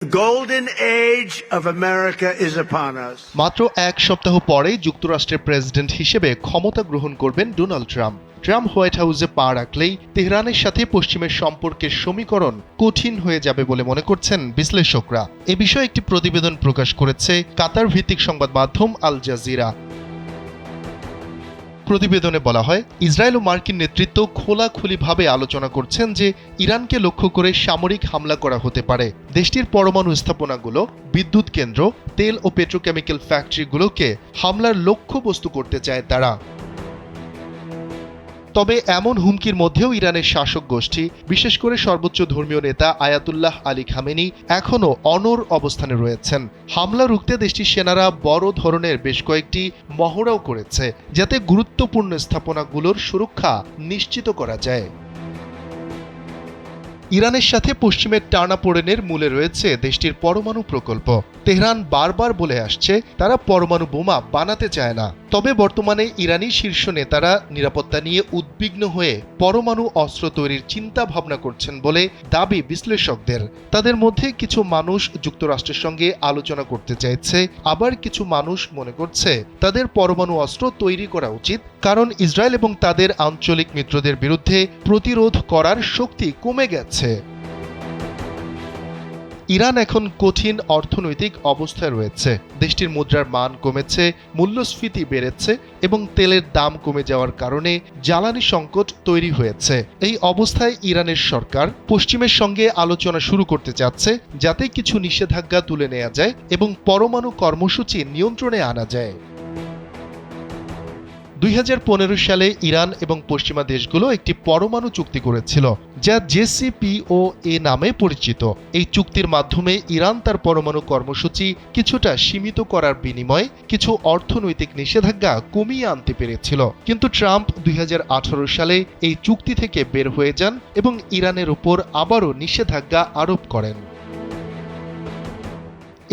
The golden age of America is upon us. মাত্র এক সপ্তাহ পরেই যুক্তরাষ্ট্রের প্রেসিডেন্ট হিসেবে ক্ষমতা গ্রহণ করবেন ডোনাল্ড ট্রাম্প। ট্রাম্প হোয়াইট হাউসে পা রাখলেই তেহরানের সাথে পশ্চিমের সম্পর্কের সমীকরণ কঠিন হয়ে যাবে বলে মনে করছেন বিশ্লেষকরা। এ বিষয়ে একটি প্রতিবেদন প্রকাশ করেছে কাতার ভিত্তিক সংবাদ মাধ্যম আল জাজিরা। প্রতিবেদনে বলা হয়, ইসরায়েল ও মার্কিন নেতৃত্ব খোলাখুলিভাবে আলোচনা করছেন যে ইরানকে লক্ষ্য করে সামরিক হামলা করা হতে পারে। দেশটির পরমাণু স্থাপনাগুলো, বিদ্যুৎ কেন্দ্র, তেল ও পেট্রোকেমিক্যাল ফ্যাক্টরিগুলোকে হামলার লক্ষ্যবস্তু করতে চায় তারা। তবে এমন হুমকির মধ্যেও ইরানের শাসক গোষ্ঠী, বিশেষ করে সর্বোচ্চ ধর্মীয় নেতা আয়াতুল্লাহ আলী খামেনি এখনও অনড় অবস্থানে রয়েছেন। হামলা রুখতে দেশটির সেনারা বড় ধরনের বেশ কয়েকটি মহড়াও করেছে, যাতে গুরুত্বপূর্ণ স্থাপনাগুলোর সুরক্ষা নিশ্চিত করা যায়। ইরানের সাথে পশ্চিমের টানাপোড়েনের মূলে রয়েছে দেশটির পরমাণু প্রকল্প। তেহরান বারবার বলে আসছে তারা পরমাণু বোমা বানাতে চায় না। তবে বর্তমানে ইরানি শীর্ষ নেতারা নিরাপত্তা নিয়ে উদ্বিগ্ন হয়ে পরমাণু অস্ত্র তৈরির চিন্তা ভাবনা করছেন বলে দাবি বিশ্লেষকদের। তাদের মধ্যে কিছু মানুষ যুক্তরাষ্ট্রের সঙ্গে আলোচনা করতে চাইছে, আবার কিছু মানুষ মনে করছে তাদের পরমাণু অস্ত্র তৈরি করা উচিত, কারণ ইসরায়েল এবং তাদের আঞ্চলিক মিত্রদের বিরুদ্ধে প্রতিরোধ করার শক্তি কমে গেছে। ইরান এখন কঠিন অর্থনৈতিক অবস্থায় রয়েছে। দেশটির মুদ্রার মান কমেছে, মূল্যস্ফীতি বেড়েছে এবং তেলের দাম কমে যাওয়ার কারণে জ্বালানি সংকট তৈরি হয়েছে। এই অবস্থায় ইরানের সরকার পশ্চিমের সঙ্গে আলোচনা শুরু করতে চাচ্ছে, যাতে কিছু নিষেধাজ্ঞা তুলে নেওয়া যায় এবং পরমাণু কর্মসূচি নিয়ন্ত্রণে আনা যায়। 2015 সালে ইরান এবং পশ্চিমা দেশগুলো একটি পরমাণু চুক্তি করেছিল, যা JCPOA নামে পরিচিত। এই চুক্তির মাধ্যমে ইরান তার পরমাণু কর্মসূচি কিছুটা সীমিত করার বিনিময়ে কিছু অর্থনৈতিক নিষেধাজ্ঞা কমিয়ে আনতে পেরেছিল। কিন্তু ট্রাম্প 2018 সালে এই চুক্তি থেকে বের হয়ে যান এবং ইরানের উপর আবারও নিষেধাজ্ঞা আরোপ করেন।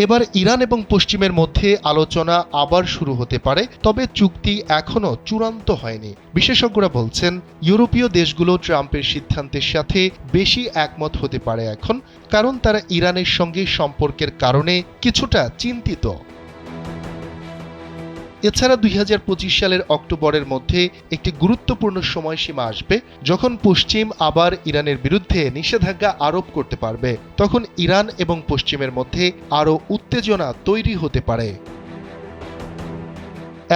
এবার ইরান এবং পশ্চিমের মধ্যে আলোচনা আবার শুরু হতে পারে, তবে চুক্তি এখনও চূড়ান্ত হয়নি। বিশেষজ্ঞরা বলছেন ইউরোপীয় দেশগুলো ট্রাম্পের সিদ্ধান্তের সাথে বেশি একমত হতে পারে এখন, কারণ তারা ইরানের সঙ্গে সম্পর্কের কারণে কিছুটা চিন্তিত। এছাড়া 2025 সালের অক্টোবরের মধ্যে একটি গুরুত্বপূর্ণ সময়সীমা আসবে, যখন পশ্চিম আবার ইরানের বিরুদ্ধে নিষেধাজ্ঞা আরোপ করতে পারবে। তখন ইরান এবং পশ্চিমের মধ্যে আরও উত্তেজনা তৈরি হতে পারে।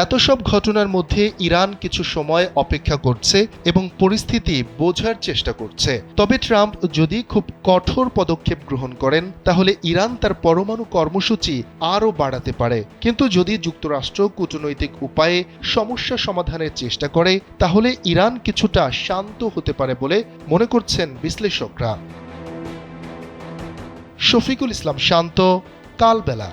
এত সব ঘটনার মধ্যে ইরান কিছু সময় অপেক্ষা করছে এবং পরিস্থিতি বোঝার চেষ্টা করছে। তবে ট্রাম্প যদি খুব কঠোর পদক্ষেপ গ্রহণ করেন, তাহলে ইরান তার পরমাণু কর্মসূচি আরও বাড়াতে পারে। কিন্তু যদি যুক্তরাষ্ট্র কূটনৈতিক উপায়ে সমস্যা সমাধানের চেষ্টা করে, তাহলে ইরান কিছুটা শান্ত হতে পারে বলে মনে করছেন বিশ্লেষকরা। শফিকুল ইসলাম শান্ত, কালবেলা।